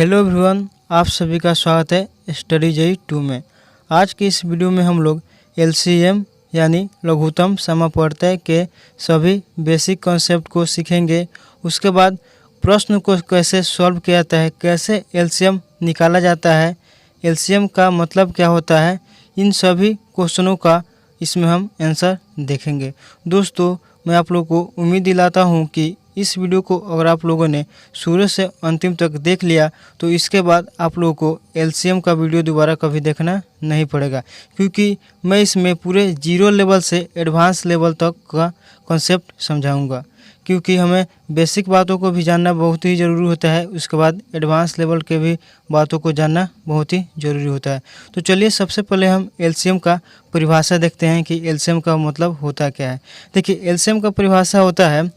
Hello everyone, आप सभी का स्वागत है स्टडी जेई 2 में। आज की इस वीडियो में हम लोग एलसीएम यानी लघुत्तम समापवर्तय के सभी बेसिक कॉन्सेप्ट को सीखेंगे। उसके बाद प्रश्न को कैसे सॉल्व किया जाता है, कैसे एलसीएम निकाला जाता है, एलसीएम का मतलब क्या होता है, इन सभी क्वेश्चनों का इसमें हम आंसर देखेंगे। दोस्तों, मैं आप लोगों को उम्मीद दिलाता हूं कि इस वीडियो को अगर आप लोगों ने शुरू से अंतिम तक देख लिया तो इसके बाद आप लोगों को एलसीएम का वीडियो दोबारा कभी देखना नहीं पड़ेगा, क्योंकि मैं इसमें पूरे जीरो लेवल से एडवांस लेवल तक का कॉन्सेप्ट समझाऊंगा। क्योंकि हमें बेसिक बातों को भी जानना बहुत ही ज़रूरी होता है, उसके बाद एडवांस लेवल के भी बातों को जानना बहुत ही ज़रूरी होता है। तो चलिए सबसे पहले हम एलसीएम का परिभाषा देखते हैं कि एलसीएम का मतलब होता क्या है। देखिए, एलसीएम का परिभाषा होता है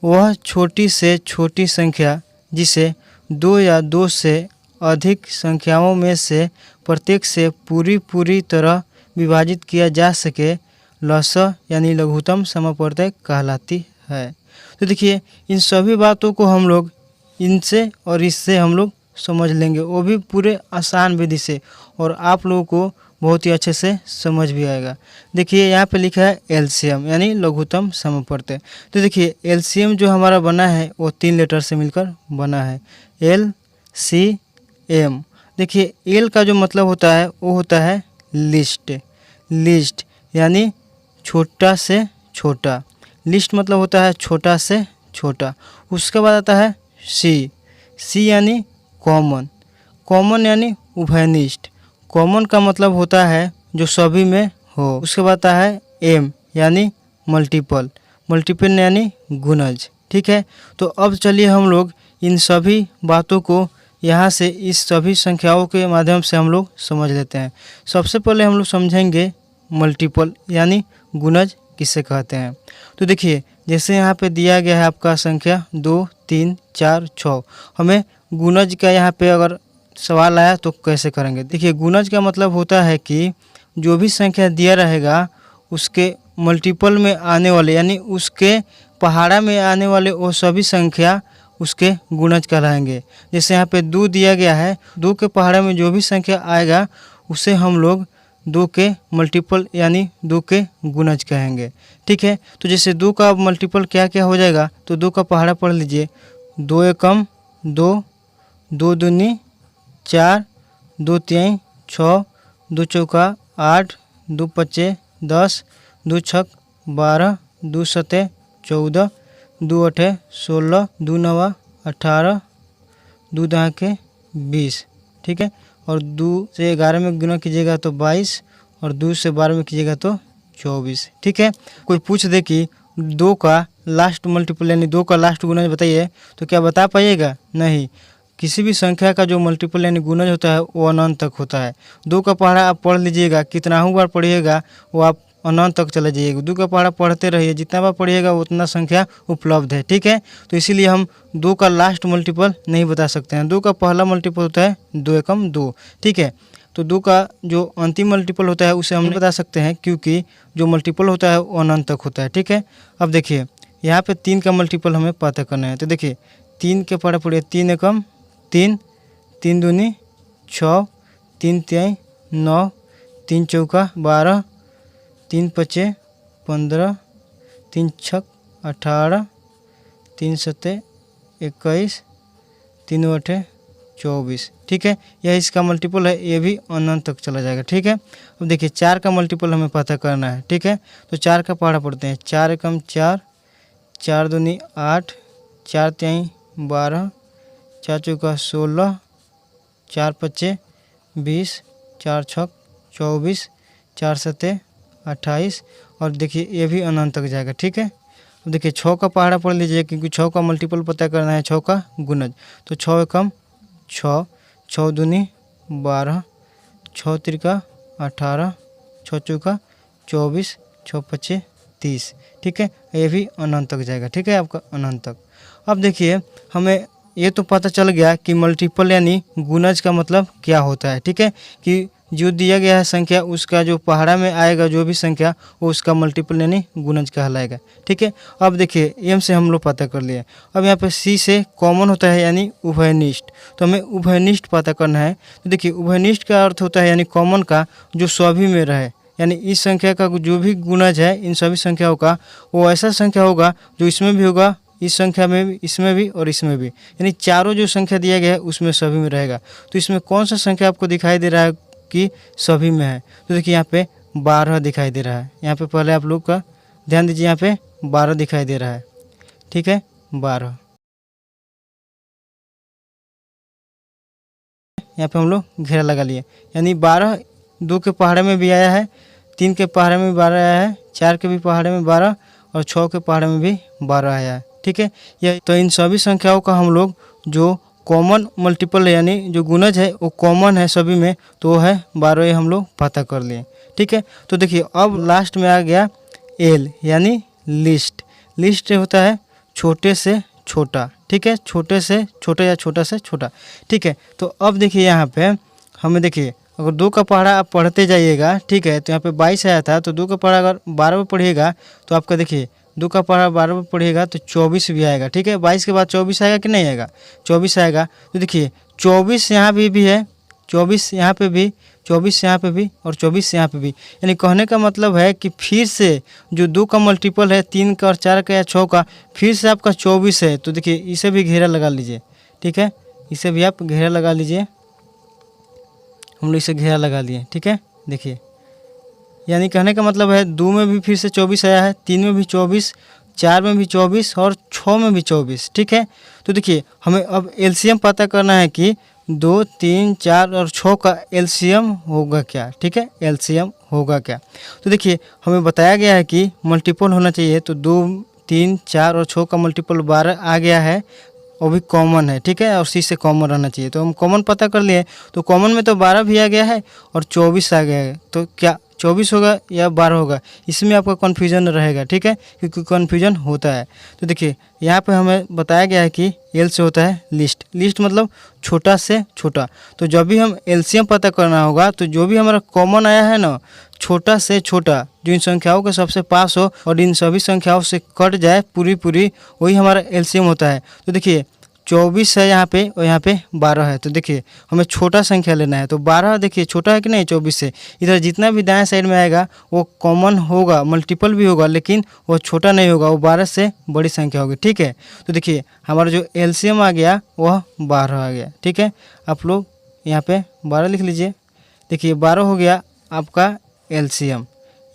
वह छोटी से छोटी संख्या जिसे दो या दो से अधिक संख्याओं में से प्रत्येक से पूरी तरह विभाजित किया जा सके, लस यानी लघुत्तम समापवर्तय कहलाती है। तो देखिए, इन सभी बातों को हम लोग इनसे और इससे हम लोग समझ लेंगे, वो भी पूरे आसान विधि से, और आप लोगों को बहुत ही अच्छे से समझ भी आएगा। देखिए, यहाँ पे लिखा है एलसीएम यानी लघुत्तम समापवर्तय। तो देखिए, एलसीएम जो हमारा बना है वो 3 लेटर से मिलकर बना है, LCM। देखिए, एल का जो मतलब होता है वो होता है लिस्ट यानी छोटा से छोटा। लिस्ट मतलब होता है छोटा से छोटा। उसके बाद आता है सी यानी कॉमन यानी उभयनिष्ठ। कॉमन का मतलब होता है जो सभी में हो। उसके बाद आता है एम यानी मल्टीपल यानी गुणज। ठीक है, तो अब चलिए हम लोग इन सभी बातों को यहाँ से इस सभी संख्याओं के माध्यम से हम लोग समझ लेते हैं। सबसे पहले हम लोग समझेंगे मल्टीपल यानी गुणज किसे कहते हैं। तो देखिए, जैसे यहाँ पे दिया गया है आपका संख्या 2, 3, 4, 6। हमें गुणज का यहाँ पे अगर सवाल आया तो कैसे करेंगे। देखिए, गुणज का मतलब होता है कि जो भी संख्या दिया रहेगा उसके मल्टीपल में आने वाले यानी उसके पहाड़ा में आने वाले वो सभी संख्या उसके गुणज कहलाएंगे। जैसे यहाँ पे 2 दिया गया है, 2 के पहाड़ा में जो भी संख्या आएगा उसे हम लोग 2 के मल्टीपल यानी 2 के गुणज कहेंगे। ठीक है, तो जैसे 2 का मल्टीपल क्या क्या हो जाएगा, तो 2 का पहाड़ा पढ़ लीजिए, 2 एकम 2, 2 दूनी 4, 2 तिहाई 6, 2 चौका 8, 2 पच्चे 10, 2 छक 12, 2 सते 14, 2 अठे 16, 2 नवा 18, 2 दहाके 20। ठीक है, और 2 से 11 में गुना कीजिएगा तो 22, और 2 से 12 में कीजिएगा तो 24। ठीक है, कोई पूछ दे कि 2 का लास्ट मल्टीपल यानी 2 का लास्ट गुणज बताइए, तो क्या बता पाइएगा? नहीं। किसी भी संख्या का जो मल्टीपल यानी गुणज होता है वो अनंत तक होता है। 2 का पहाड़ा आप पढ़ लीजिएगा, कितना बार पढ़िएगा वो आप अनंत तक चले जाइएगा। 2 का पहाड़ा पढ़ते रहिए, जितना बार पढ़िएगा उतना संख्या उपलब्ध है। ठीक है, तो इसीलिए हम 2 का लास्ट मल्टीपल नहीं बता सकते हैं। 2 का पहला मल्टीपल होता है 2 एकम 2। ठीक है, तो 2 का जो अंतिम मल्टीपल होता है उसे हम नहीं बता सकते हैं, क्योंकि जो मल्टीपल होता है वो अनंत तक होता है। ठीक है, अब देखिए यहाँ पे 3 का मल्टीपल हमें पता करना है। तो देखिए, 3 के पहाड़ा पढ़िए, 3 एकम 3, 3 दूनी 6, 3 तिहाई 9, 3 चौका 12, 3 पच्चे 15, 3 छक 18, 3 सते 21, 3 अठे 24। ठीक है, यह इसका मल्टीपल है, ये भी अनंत तक चला जाएगा। ठीक है, अब देखिए 4 का मल्टीपल हमें पता करना है। ठीक है, तो 4 का पहाड़ा पढ़ते हैं, 4 एकम 4, 4 दूनी 8, 4 तिहाई 12, 4 चौका 16, 4 पच्चे 20, 4 छक 24, 4 सते 28, और देखिए ये भी अनंत तक जाएगा। ठीक है, अब देखिए 6 का पहाड़ा पढ़ लीजिए, क्योंकि 6 का मल्टीपल पता करना है, 6 का गुणज। तो 6 एकम 6, 6 दूनी 12, 6 तिरका 18, 6 चौका 24, 6 पच्चे 30। ठीक है, ये भी अनंत तक जाएगा। ठीक है, आपका अनंत तक। अब देखिए, हमें ये तो पता चल गया कि मल्टीपल यानी गुणज का मतलब क्या होता है। ठीक है, कि जो दिया गया है संख्या उसका जो पहाड़ा में आएगा जो भी संख्या वो उसका मल्टीपल यानी गुणज कहलाएगा। ठीक है, अब देखिए एम से हम लोग पता कर लिए। अब यहाँ पे सी से कॉमन होता है यानी उभयनिष्ठ, तो हमें उभयनिष्ठ पता करना है। तो देखिए उभयनिष्ठ का अर्थ होता है यानी कॉमन का जो सभी में रहे, यानी इस संख्या का जो भी गुणज है इन सभी संख्याओं का वो ऐसा संख्या होगा जो इसमें भी होगा, इस संख्या में भी, इसमें भी और इसमें भी, यानी चारों जो संख्या दिया गया है उसमें सभी में रहेगा। तो इसमें कौन सा संख्या आपको दिखाई दे रहा है कि सभी में है? तो देखिए यहाँ पे 12 दिखाई दे रहा है। यहाँ पे पहले आप लोग का ध्यान दीजिए, यहाँ पे 12 दिखाई दे रहा है। ठीक है, 12 यहाँ पे हम लोग घेरा लगा लिए, यानी 12 2 के पहाड़े में भी आया है, 3 के पहाड़े में भी 12 आया है, 4 के भी पहाड़े में 12 और 6 के पहाड़े में भी 12 आया है। ठीक है, यह तो इन सभी संख्याओं का हम लोग जो कॉमन मल्टीपल यानी जो गुणज है वो कॉमन है सभी में, तो वो है 12, ये हम लोग पता कर लिए। ठीक है, तो देखिए अब लास्ट में आ गया एल यानी लिस्ट। लिस्ट होता है छोटे से छोटा। ठीक है, छोटे से छोटा या छोटा से छोटा। ठीक है, तो अब देखिए यहाँ पे हमें देखिए अगर 2 का पहाड़ा आप पढ़ते जाइएगा, ठीक है, तो यहाँ पे 22 आया था, तो 2 का पहाड़ा अगर 12 पे पढ़िएगा तो आपका देखिए 2 का पहाड़ा 12 पे पढ़िएगा तो 24 भी आएगा। ठीक है, 22 के बाद 24 आएगा कि नहीं आएगा? 24 आएगा। तो देखिए 24 यहाँ भी है, 24 यहाँ पे भी, 24 यहाँ पे भी और 24 यहाँ पे भी, यानी कहने का मतलब है कि फिर से जो 2 का मल्टीपल है 3 का और 4 का या 6 का, फिर से आपका 24 है। तो देखिए इसे भी घेरा लगा लीजिए। ठीक है, इसे भी आप घेरा लगा लीजिए। हम लोग इसे घेरा लगा लिए। ठीक है, देखिए यानी कहने का मतलब है 2 में भी फिर से 24 आया है, 3 में भी 24, 4 में भी 24 और 6 में भी 24। ठीक है, तो देखिए हमें अब एलसीएम पता करना है कि 2, 3, 4 और 6 का एलसीएम होगा क्या। ठीक है, एलसीएम होगा क्या? तो देखिए हमें बताया गया है कि मल्टीपल होना चाहिए, तो 2, 3, 4 और 6 का मल्टीपल 12 आ गया है, वो भी कॉमन है। ठीक है, और सी से कॉमन रहना चाहिए, तो हम कॉमन पता कर लिए। तो कॉमन में तो 12 भी आ गया है और 24 आ गया है, तो क्या 24 होगा या 12 होगा, इसमें आपका कन्फ्यूजन रहेगा। ठीक है, क्योंकि कन्फ्यूजन होता है। तो देखिए यहाँ पे हमें बताया गया है कि एल से होता है लिस्ट। लिस्ट मतलब छोटा से छोटा। तो जब भी हम एलसीएम पता करना होगा तो जो भी हमारा कॉमन आया है ना, छोटा से छोटा, जो इन संख्याओं के सबसे पास हो और इन सभी संख्याओं से कट जाए पूरी, वही हमारा एलसीएम होता है। तो देखिए 24 है यहाँ पे और यहाँ पे 12 है, तो देखिए हमें छोटा संख्या लेना है। तो 12 देखिए छोटा है कि नहीं 24 से, इधर जितना भी दाएं साइड में आएगा वो कॉमन होगा, मल्टीपल भी होगा, लेकिन वो छोटा नहीं होगा, वो 12 से बड़ी संख्या होगी। ठीक है, तो देखिए हमारा जो एलसीएम आ गया वह 12 आ गया। ठीक है, आप लोग यहाँ पे 12 लिख लीजिए। देखिए 12 हो गया आपका एलसीएम,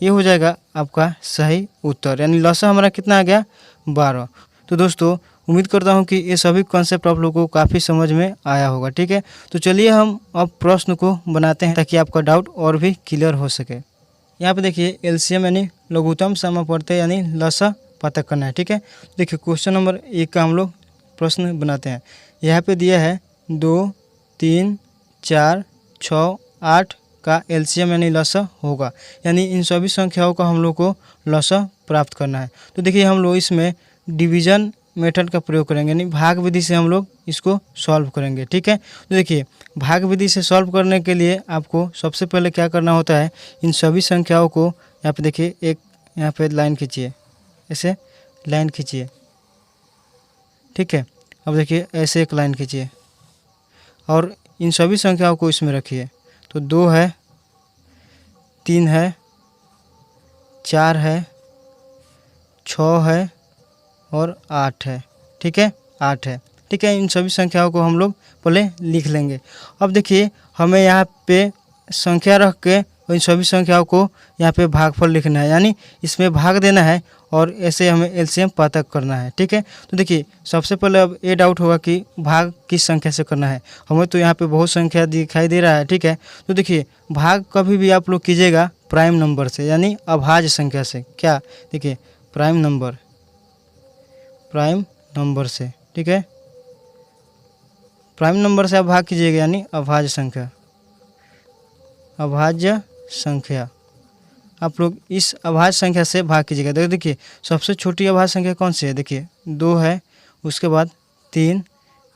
ये हो जाएगा आपका सही उत्तर, यानी लसा हमारा कितना आ गया 12। तो दोस्तों उम्मीद करता हूँ कि ये सभी कॉन्सेप्ट आप लोगों को काफ़ी समझ में आया होगा। ठीक है, तो चलिए हम अब प्रश्न को बनाते हैं ताकि आपका डाउट और भी क्लियर हो सके। यहाँ पे देखिए एलसीएम यानी लघुत्तम समापवर्ती यानी लसा पता करना है। ठीक है, देखिए क्वेश्चन नंबर 1 का हम लोग प्रश्न बनाते हैं। यहाँ पे दिया है 2, 3, 4, 6, 8 का एलसीएम यानी लसा होगा, यानी इन सभी संख्याओं का हम लोग को लसा प्राप्त करना है। तो देखिए हम लोग इसमें डिवीज़न मेथड का प्रयोग करेंगे, यानी भाग विधि से हम लोग इसको सॉल्व करेंगे। ठीक है, तो देखिए भाग विधि से सॉल्व करने के लिए आपको सबसे पहले क्या करना होता है, इन सभी संख्याओं को यहाँ पे देखिए एक यहाँ पे लाइन खींचिए, ऐसे लाइन खींचिए। ठीक है, अब देखिए ऐसे एक लाइन खींचिए और इन सभी संख्याओं को इसमें रखिए। तो 2 है, 3 है, 4 है, 6 है और 8 है। ठीक है, 8 है। ठीक है, इन सभी संख्याओं को हम लोग पहले लिख लेंगे। अब देखिए हमें यहाँ पे संख्या रख के इन सभी संख्याओं को यहाँ पे भागफल लिखना है, यानी इसमें भाग देना है और ऐसे हमें एलसीएम पता करना है। ठीक है, तो देखिए सबसे पहले अब ये डाउट होगा कि भाग किस संख्या से करना है, हमें तो यहाँ पे बहुत संख्या दिखाई दे रहा है। ठीक है, तो देखिए भाग कभी भी आप लोग कीजिएगा प्राइम नंबर से, यानी अभाज्य संख्या से। क्या, देखिए प्राइम नंबर से। ठीक है, प्राइम नंबर से आप भाग कीजिएगा, यानी अभाज्य संख्या आप लोग इस अभाज्य संख्या से भाग कीजिएगा। देखिए सबसे छोटी अभाज्य संख्या कौन सी है, देखिए 2 है, उसके बाद 3,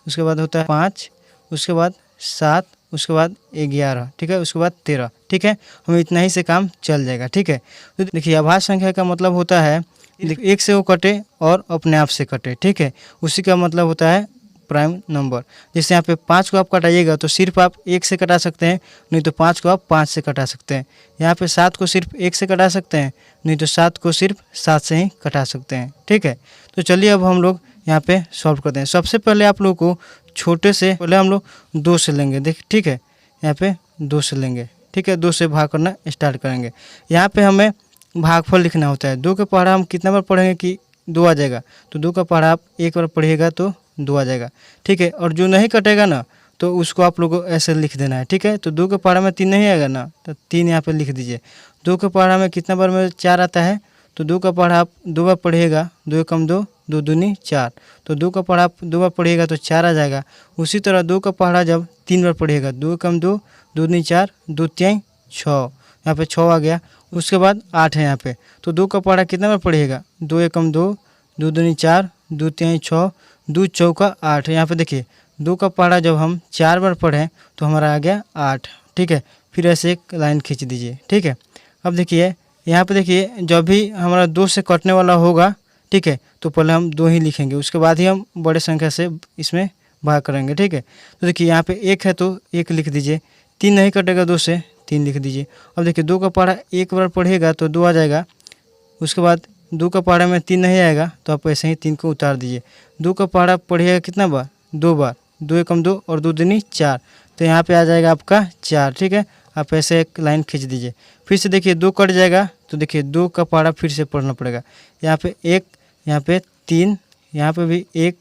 उसके बाद होता है 5, उसके बाद 7, उसके बाद 11, ठीक है, उसके बाद 13, ठीक है। हमें इतना ही से काम चल जाएगा, ठीक है। तो देखिए अभाज्य संख्या का मतलब होता है एक से वो कटे और अपने आप से कटे, ठीक है, उसी का मतलब होता है प्राइम नंबर। जैसे यहाँ पे 5 को आप कटाइएगा तो सिर्फ आप 1 से कटा सकते हैं, नहीं तो 5 को आप 5 से कटा सकते हैं। यहाँ पे 7 को सिर्फ 1 से कटा सकते हैं, नहीं तो 7 को सिर्फ 7 से ही कटा सकते हैं, ठीक है। तो चलिए अब हम लोग यहाँ पे सॉल्व करते हैं। सबसे पहले आप लोग को छोटे से पहले हम लोग 2 से लेंगे, देख, ठीक है, यहाँ पे 2 से लेंगे, ठीक है, 2 से भाग करना स्टार्ट करेंगे। यहाँ पे हमें भागफल लिखना होता है। 2 का पहाड़ा हम कितना बार पढ़ेंगे कि 2 आ जाएगा, तो 2 का पहाड़ा आप एक बार पढ़िएगा तो 2 आ जाएगा, ठीक है। और जो नहीं कटेगा ना तो उसको आप लोगों को ऐसे लिख देना है, ठीक है। तो 2 के पहाड़ा में 3 नहीं आएगा ना, तो 3 यहाँ पे लिख दीजिए। 2 के पहाड़ा में कितना बार में 4 आता है, तो 2 का पहाड़ा आप 2 बार पढ़िएगा, 2 एकम 2, 2 दूनी 4, तो 2 का पहाड़ा आप 2 बार पढ़िएगा तो 4 आ जाएगा। उसी तरह 2 का पहाड़ा जब 3 बार पढ़िएगा, 2 एकम 2, 2 दूनी 4, 2 तिहाई 6, यहाँ पे 6 आ गया। उसके बाद 8 है यहाँ पे, तो 2 का पहाड़ा कितना बार पढ़िएगा, 2 एकम 2, 2 दूनी 4, 2 तिहाई 6, 2 चौका 8। यहाँ पे देखिए 2 का पहाड़ा जब हम 4 बार पढ़ें तो हमारा आ गया 8, ठीक है। फिर ऐसे एक लाइन खींच दीजिए, ठीक है। अब देखिए यहाँ पे देखिए जब भी हमारा 2 से कटने वाला होगा, ठीक है, तो पहले हम 2 ही लिखेंगे, उसके बाद ही हम बड़े संख्या से इसमें भाग करेंगे, ठीक है। तो देखिए यहाँ पे 1 है तो 1 लिख दीजिए, 3 नहीं कटेगा 2 से, 3 लिख दीजिए। अब देखिए 2 का पहाड़ा एक बार पढ़ेगा तो 2 आ जाएगा। उसके बाद 2 का पहाड़ा में 3 नहीं आएगा तो आप ऐसे ही 3 को उतार दीजिए। 2 का पहाड़ा पढ़िएगा कितना बार, 2 बार, 2 एकम 2 और 2 दूनी 4, तो यहाँ पे आ जाएगा आपका 4, ठीक है। आप ऐसे एक लाइन खींच दीजिए। फिर से देखिए 2 कट जाएगा तो देखिए 2 का पहाड़ा फिर से पढ़ना पड़ेगा। यहाँ पे 1, यहाँ पे 3, यहाँ पे भी 1,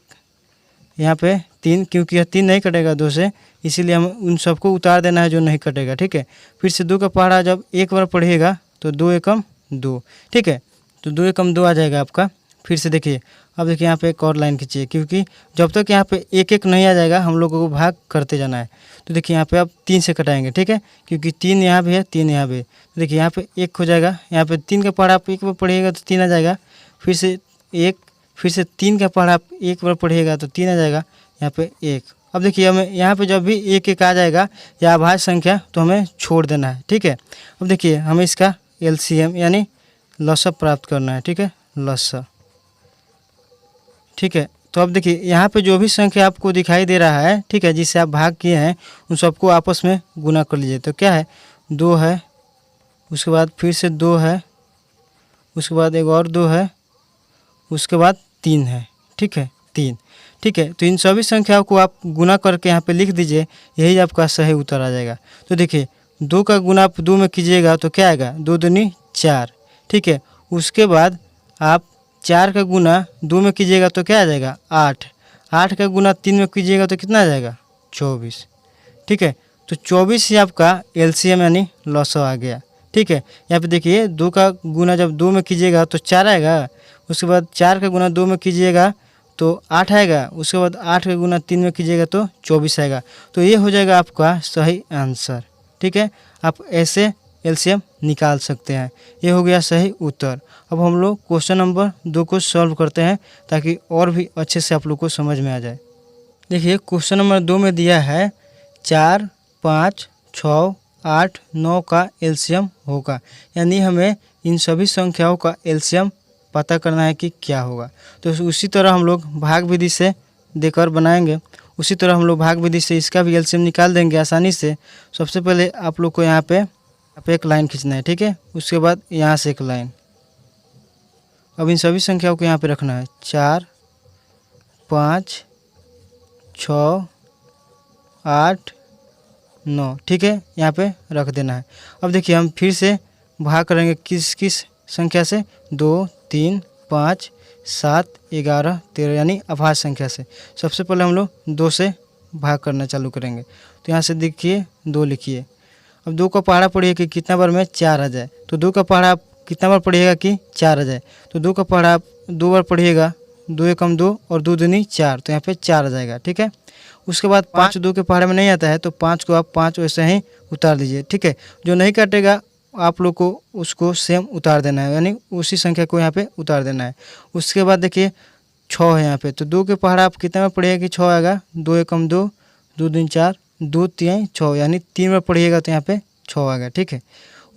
यहाँ पे 3, क्योंकि यह 3 नहीं कटेगा 2 से, इसीलिए हम उन सबको उतार देना है जो नहीं कटेगा, ठीक है। फिर से 2 का पहाड़ा जब एक बार पढ़िएगा तो 2 एकम 2, ठीक है, तो 2 एकम 2 आ जाएगा आपका। फिर से देखिए अब देखिए यहाँ पे एक और लाइन खींचिए, क्योंकि जब तक यहाँ पे 1-1 नहीं आ जाएगा हम लोगों को भाग करते जाना है। तो देखिए यहाँ पे आप 3 से कटाएंगे, ठीक है, क्योंकि 3 यहाँ भी है, 3 यहाँ भी है। तो देखिए यहाँ पे 1 हो जाएगा, यहाँ पे 3 का पहाड़ा आप एक बार पढ़िएगा तो 3 आ जाएगा। फिर से 1, फिर से 3 का पहाड़ा आप एक बार पढ़िएगा तो 3 आ जाएगा, यहाँ पे 1। अब देखिए हमें यहाँ पे जब भी 1-1 आ जाएगा या अभाज्य संख्या तो हमें छोड़ देना है, ठीक है। अब देखिए हमें इसका LCM यानी लसा प्राप्त करना है, ठीक है, लसा, ठीक है। तो अब देखिए यहाँ पे जो भी संख्या आपको दिखाई दे रहा है, ठीक है, जिससे आप भाग किए हैं उन सबको आपस में गुना कर लीजिए। तो क्या है, 2 है, उसके बाद फिर से 2 है, उसके बाद एक और 2 है, उसके बाद 3 है, ठीक है, 3, ठीक है। तो इन सभी संख्याओं को आप गुना करके यहाँ पे लिख दीजिए, यही आपका सही उत्तर आ जाएगा। तो देखिए 2 का गुना आप 2 में कीजिएगा तो क्या आएगा, 2 दूनी 4, ठीक है। उसके बाद आप 4 का गुना 2 में कीजिएगा तो क्या आ जाएगा, 8, 8 का गुना 3 में कीजिएगा तो कितना आ जाएगा, 24, ठीक है। तो 24 ही आपका LCM यानी लसा आ गया, ठीक है। यहाँ पे देखिए 2 का गुना जब 2 में कीजिएगा तो 4 आएगा, उसके बाद 4 का गुना 2 में कीजिएगा तो 8 आएगा, उसके बाद 8 का गुना 3 में कीजिएगा तो 24 आएगा। तो ये हो जाएगा आपका सही आंसर, ठीक है। आप ऐसे LCM निकाल सकते हैं। ये हो गया सही उत्तर। अब हम लोग क्वेश्चन नंबर 2 को सॉल्व करते हैं ताकि और भी अच्छे से आप लोग को समझ में आ जाए। देखिए क्वेश्चन नंबर 2 में दिया है 4, 5, 6, 8, 9 का LCM होगा, यानी हमें इन सभी संख्याओं का LCM पता करना है कि क्या होगा। तो उसी तरह हम लोग भाग विधि से देकर बनाएंगे, उसी तरह हम लोग भाग विधि से इसका भी LCM निकाल देंगे आसानी से। सबसे पहले आप लोग को यहाँ पे एक लाइन खींचना है, ठीक है, उसके बाद यहाँ से एक लाइन। अब इन सभी संख्याओं को यहाँ पे रखना है, 4, 5, 6, 8, 9, ठीक है, यहाँ पे रख देना है। अब देखिए हम फिर से भाग करेंगे किस किस संख्या से, 2, 3, 5, 7, 11, 13 यानी अभाज्य संख्या से। सबसे पहले हम लोग 2 से भाग करना चालू करेंगे। तो यहाँ से देखिए 2 लिखिए। अब 2 का पहाड़ा पढ़िए कि कितना बार में 4 आ जाए, तो 2 का पहाड़ा आप कितना बार पढ़िएगा कि 4 आ जाए। तो 2 का पहाड़ा आप 2 बार पढ़िएगा, 2 एकम 2 और 2 दूनी 4, तो यहाँ पे 4 आ जाएगा, ठीक है। उसके बाद 5 2 के पहाड़े में नहीं आता है तो 5 को आप 5 वैसे ही उतार दीजिए, ठीक है। जो नहीं काटेगा आप लोग को उसको सेम उतार देना है, यानी उसी संख्या को यहाँ पे उतार देना है। उसके बाद देखिए 6 है यहाँ पे, तो 2 के पहाड़ा आप कितना में पढ़िएगा कि 6 आएगा, 2 एकम 2, 2 दूनी 4, 2 3 6 यानी 3 बार पढ़िएगा तो यहाँ पे 6 आएगा। ठीक है,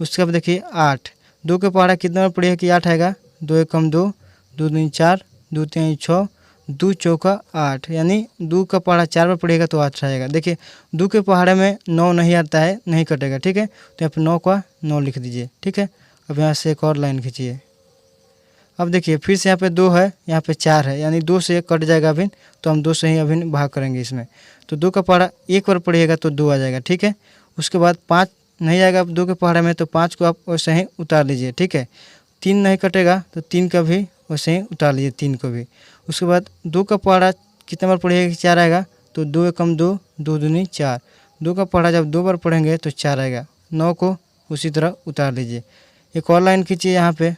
उसके बाद देखिए 8, 2 के पहाड़ा कितना बार पढ़िएगा कि 8 आएगा। 2 एकम 2, 2 दूनी 4, 2 तीन 6, 2 चौका 8 यानी 2 का पहाड़ा 4 बार पढ़िएगा तो 8 आएगा। देखिए 2 के पहाड़े में 9 नहीं आता है, नहीं कटेगा। ठीक है, तो यहाँ पे 9 का 9 लिख दीजिए। ठीक है, अब यहाँ से एक और लाइन खींचिए। अब देखिए फिर से यहाँ पे 2 है, यहाँ पे 4 है यानी 2 से कट जाएगा अभी, तो हम 2 से ही अभी भाग करेंगे इसमें। तो 2 का पहाड़ा एक बार पढ़िएगा तो 2 आ जाएगा। ठीक है, उसके बाद 5 नहीं आएगा 2 के पहाड़े में, तो 5 को आप वैसे ही उतार लीजिए। ठीक है, 3 नहीं कटेगा तो 3 का भी वैसे ही उतार लीजिए, 3 को भी। उसके बाद 2 का पहाड़ा कितना बार पढ़िएगा कि 4 आएगा, तो 2 एकम 2, 2 दूनी 4, 2 का पहाड़ा जब 2 बार पढ़ेंगे तो 4 आएगा। 9 को उसी तरह उतार लीजिए। एक और लाइन खींचिए यहाँ पे।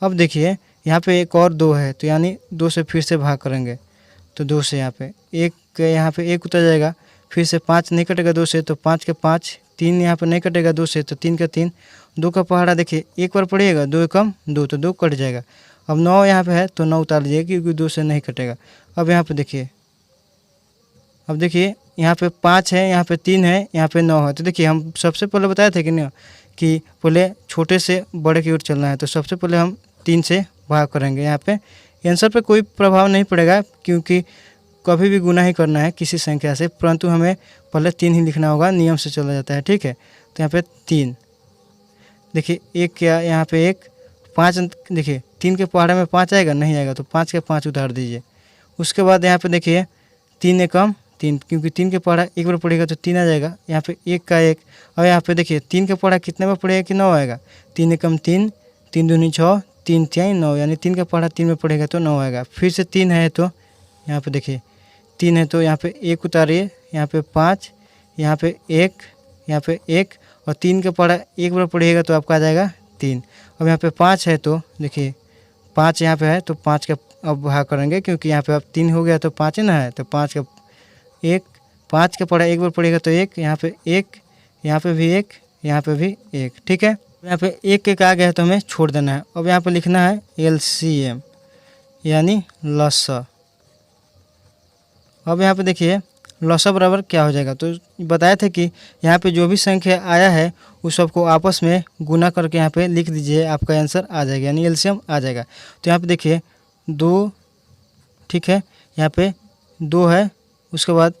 अब देखिए यहाँ पे एक और 2 है, तो यानी 2 से फिर से भाग करेंगे, तो 2 से यहाँ पे यहाँ पे 1 उतर जाएगा। फिर से 5 नहीं कटेगा 2 से, तो 5 के 5, 3 यहाँ पे नहीं कटेगा 2 से, तो 3 का 3, 2 का पहाड़ा देखिए एक बार पढ़िएगा 2 एकम 2, तो 2 कट जाएगा। अब 9 यहाँ पे है तो 9 उतार लीजिए क्योंकि 2 से नहीं कटेगा। अब यहाँ पे देखिए, अब देखिए यहाँ पे 5 है, यहाँ पे 3 है, यहाँ पे 9 है। तो देखिए हम सबसे पहले बताए थे कि नहीं कि पहले छोटे से बड़े की ओर चलना है, तो सबसे पहले हम 3 से भाग करेंगे। यहाँ पे आंसर पे कोई प्रभाव नहीं पड़ेगा क्योंकि कभी भी गुना ही करना है किसी संख्या से, परंतु हमें पहले 3 ही लिखना होगा, नियम से चला जाता है। ठीक है, तो यहाँ पे 3 देखिए, एक क्या यहाँ पे 1, 5 देखिए 3 के पहाड़े में 5 आएगा, नहीं आएगा, तो 5 के 5 उतार दीजिए। उसके बाद यहाँ पे देखिए 3 एकम 3, क्योंकि 3 के पहाड़ा एक बार पड़ेगा तो 3 आ जाएगा। यहाँ पे 1 का 1, और यहाँ पे देखिए 3 के पहाड़ा कितने बार पड़ेगा कि 9 आएगा। 3 एकम 3, 3 दूनी 6, 3 तिहाई 9 यानी 3 का पहाड़ा 3 में पड़ेगा तो 9 आएगा। फिर से 3 है तो यहाँ पे देखिए 3 है तो यहाँ पे 1 उतारिए, यहाँ पे 5, यहाँ पे 1, यहाँ पे 1, और 3 का पहाड़ा एक बार पढ़िएगा तो आपका आ जाएगा 3। अब यहाँ पे 5 है तो देखिए 5 यहाँ पे है तो 5 का अब भाग करेंगे क्योंकि यहाँ पे अब 3 हो गया तो 5 है ना है, तो 5 का 1, 5 का पढ़ा एक बार पढ़ेगा तो 1, यहाँ पे 1, यहाँ पे भी 1, यहाँ पे भी 1। ठीक है, यहाँ पे 1 एक आ गया है तो हमें छोड़ देना है। अब यहाँ पे लिखना है LCM यानी लसा। अब यहाँ पे देखिए लसा बराबर क्या हो जाएगा, तो बताए थे कि यहाँ पे जो भी संख्या आया है उस सबको आपस में गुना करके यहाँ पे लिख दीजिए, आपका आंसर आ जाएगा यानी LCM आ जाएगा। तो यहाँ पे देखिए 2, ठीक है, यहाँ पे 2 है, उसके बाद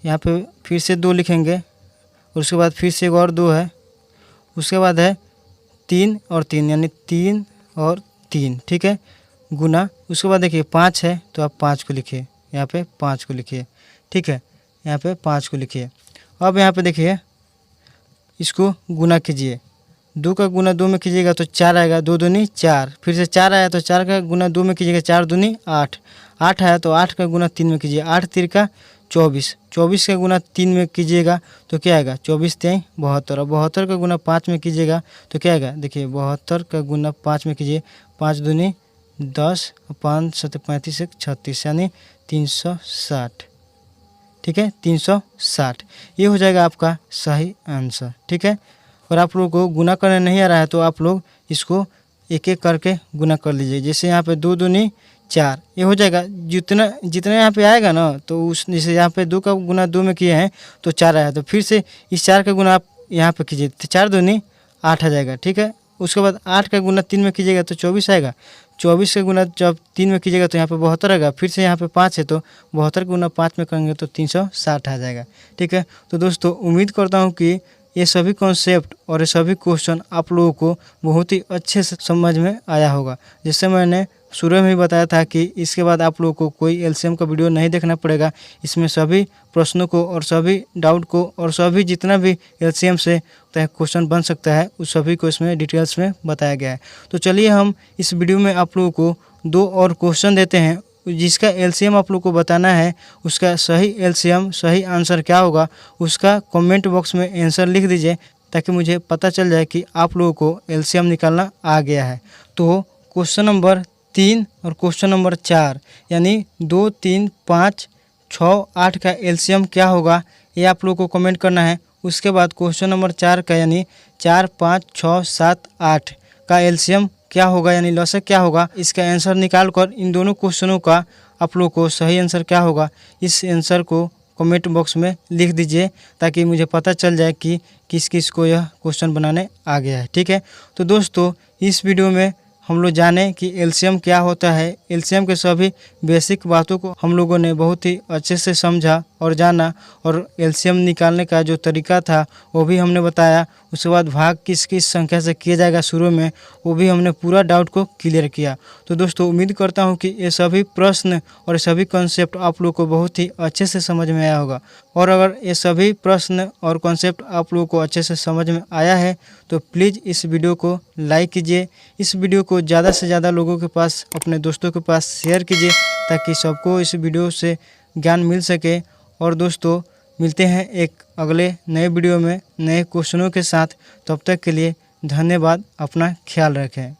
यहाँ पे फिर से 2 लिखेंगे, और उसके बाद फिर से एक और 2 है, उसके बाद है 3 और 3 यानी 3 और 3। ठीक है, गुना। उसके बाद देखिए 5 है तो आप 5 को लिखिए, यहाँ पे 5 को लिखिए। ठीक है, यहाँ पे 5 को लिखिए। अब यहाँ पे देखिए इसको गुना कीजिए, 2 का गुना 2 में कीजिएगा तो 4 आएगा, 2 दूनी 4, फिर से 4 आया तो 4 का गुना 2 में कीजिएगा, 4 दूनी 8, 8 आया तो 8 का गुना 3 में कीजिए, 8 3 का 24, 24 का गुना 3 में कीजिएगा तो क्या आएगा, 24 3 72, और 72 का गुना 5 में कीजिएगा तो क्या आएगा, देखिए 72 का गुना 5 में कीजिए, 5 दूनी 10, 5 7 35 1 36 यानी 360। ठीक है, 360 ये हो जाएगा आपका सही आंसर। ठीक है, और आप लोगों को गुना करने नहीं आ रहा है तो आप लोग इसको एक एक करके गुना कर लीजिए। जैसे यहाँ पे 2 दूनी 4 ये हो जाएगा, जितना जितना यहाँ पे आएगा ना, तो उस जैसे यहाँ पे 2 का गुना 2 में किए हैं तो 4 आया, तो फिर से इस 4 का गुना आप यहाँ पे कीजिए तो 4 दूनी 8 आ जाएगा। ठीक है, उसके बाद 8 का गुना 3 में कीजिएगा तो 24 आएगा, 24 का गुना जब 3 में कीजिएगा तो यहाँ पे 72 आएगा, फिर से यहाँ पे 5 है तो 72 गुना 5 में करेंगे तो 360 आ जाएगा। ठीक है, तो दोस्तों उम्मीद करता हूँ कि ये सभी कॉन्सेप्ट और ये सभी क्वेश्चन आप लोगों को बहुत ही अच्छे से समझ में आया होगा। जैसे मैंने शुरू में ही बताया था कि इसके बाद आप लोगों को कोई LCM का वीडियो नहीं देखना पड़ेगा, इसमें सभी प्रश्नों को और सभी डाउट को और सभी जितना भी LCM से क्वेश्चन बन सकता है उस सभी को इसमें डिटेल्स में बताया गया है। तो चलिए हम इस वीडियो में आप लोगों को 2 और क्वेश्चन देते हैं, जिसका LCM आप लोग को बताना है, उसका सही LCM सही आंसर क्या होगा उसका कमेंट बॉक्स में आंसर लिख दीजिए ताकि मुझे पता चल जाए कि आप लोगों को LCM निकालना आ गया है। तो क्वेश्चन नंबर 3 और क्वेश्चन नंबर 4 यानी 2 3 5 6 8 का LCM क्या होगा ये आप लोगों को कमेंट करना है। उसके बाद क्वेश्चन नंबर 4 का यानी 4 5 6 7 8 का LCM क्या होगा यानी लॉसक क्या होगा, इसका आंसर निकाल कर इन दोनों क्वेश्चनों का आप लोग को सही आंसर क्या होगा इस आंसर को कमेंट बॉक्स में लिख दीजिए, ताकि मुझे पता चल जाए कि किस किस को यह क्वेश्चन बनाने आ गया है। ठीक है, तो दोस्तों इस वीडियो में हम लोग जाने कि एलसीएम क्या होता है। एलसीएम के सभी बेसिक बातों को हम लोगों ने बहुत ही अच्छे से समझा और जाना, और एलसीएम निकालने का जो तरीका था वो भी हमने बताया। उसके बाद भाग किस किस संख्या से किया जाएगा शुरू में, वो भी हमने पूरा डाउट को क्लियर किया। तो दोस्तों उम्मीद करता हूँ कि ये सभी प्रश्न और सभी कॉन्सेप्ट आप लोग को बहुत ही अच्छे से समझ में आया होगा। और अगर ये सभी प्रश्न और कॉन्सेप्ट आप लोगों को अच्छे से समझ में आया है तो प्लीज़ इस वीडियो को लाइक कीजिए। इस वीडियो को ज़्यादा से ज़्यादा लोगों के पास, अपने दोस्तों के पास शेयर कीजिए, ताकि सबको इस वीडियो से ज्ञान मिल सके। और दोस्तों मिलते हैं एक अगले नए वीडियो में नए क्वेश्चनों के साथ। तब तक के लिए धन्यवाद। अपना ख्याल रखें।